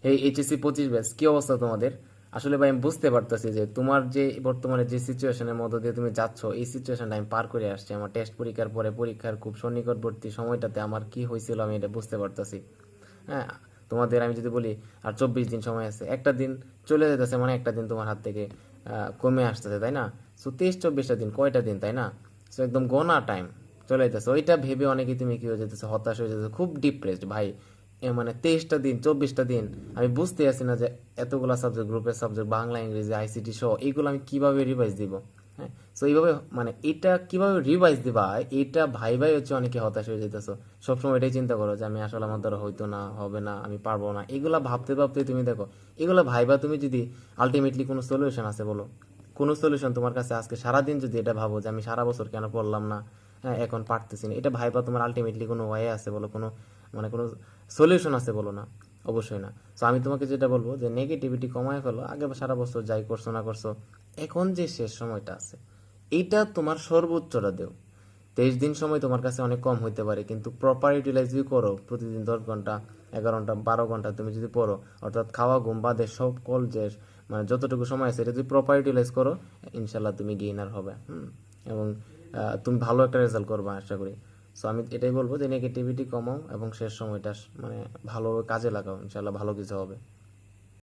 এই HSC 25 batch কি অবস্থা তোমাদের? আসলে ভাই আমি বুঝতে পারতেছি যে তোমার যে বর্তমানে যে সিচুয়েশনের মধ্য দিয়ে তুমি যাচ্ছ, এই সিচুয়েশনটা আমি পার করে আসছি। আমার টেস্ট পরীক্ষার পরে পরীক্ষার খুব সন্নিকটবর্তী সময়টাতে আমার কি হয়েছিল আমি এটা বুঝতে পারতেছি। হ্যাঁ, তোমাদের আমি যদি বলি আর 24 দিন সময় আছে, একটা দিন চলে যেতেছে, মানে একটা দিন তোমার হাত থেকে কমে আসতেছে, তাই না? সো 23-24টা দিন কয়টা দিন, তাই না? সো একদম গোনা টাইম চলে যেতেছে, ওইটা ভেবে অনেকে তুমি কি হয়ে যেতেছে, হতাশ হয়ে যেতেছে, খুব ডিপ্রেসড ভাই। মানে 23টা দিন 24টা দিন আমি বুঝতে আসি না যে এতগুলা সাবজেক্ট, গ্রুপের সাবজেক্ট, বাংলা ইংরেজি আইসিটি সহ এইগুলো আমি কিভাবে রিভাইজ দিব। হ্যাঁ, সো এইভাবে মানে এটা কিভাবে রিভাইজ দিবা, এটা ভাই ভাই হচ্ছে অনেকে হতাশ হয়ে যেতেছো। সবসময় এটাই চিন্তা করো যে আমি আসলে আমার দ্বারা হইতো না, হবে না, আমি পারবো না, এগুলা ভাবতে ভাবতে তুমি দেখো এগুলা ভাইবা তুমি যদি আলটিমেটলি কোনো সলিউশন আছে বলো, কোনো সলিউশন তোমার কাছে আজকে সারাদিন যদি এটা ভাবো যে আমি সারা বছর কেন পড়লাম না, হ্যাঁ এখন পারতেছি না, এটা ভাইবা তোমার আলটিমেটলি কোনো ওয়ে আছে বলো, কোনো মানে কোনো সলিউশন আছে বলো না? অবশ্যই না। সো আমি তোমাকে যেটা বলবো যে নেগেটিভিটি কমায় ফেলো, আগে সারা বছর যাই করছো না করছো, এখন যে শেষ সময়টা আছে এইটা তোমার সর্বোচ্চটা দেও। 23 দিন সময় তোমার কাছে অনেক কম হইতে পারে, কিন্তু প্রপার ইউটিলাইজ যদি করো, প্রতিদিন 10 ঘন্টা, 11 ঘন্টা, 12 ঘন্টা তুমি যদি পড়ো, অর্থাৎ খাওয়া ঘুম বাদে সকল যে মানে যতটুকু সময় আছে এটা যদি প্রপার ইউটিলাইজ করো, ইনশাল্লাহ তুমি গেইনার হবে। এবং তুমি ভালো একটা রেজাল্ট করবে আশা করি। সো আমি এটাই বলবো যে নেগেটিভিটি কমাও এবং শেষ সময়টা মানে ভালোভাবে কাজে লাগাও, ইনশাল্লাহ ভালো কিছু হবে।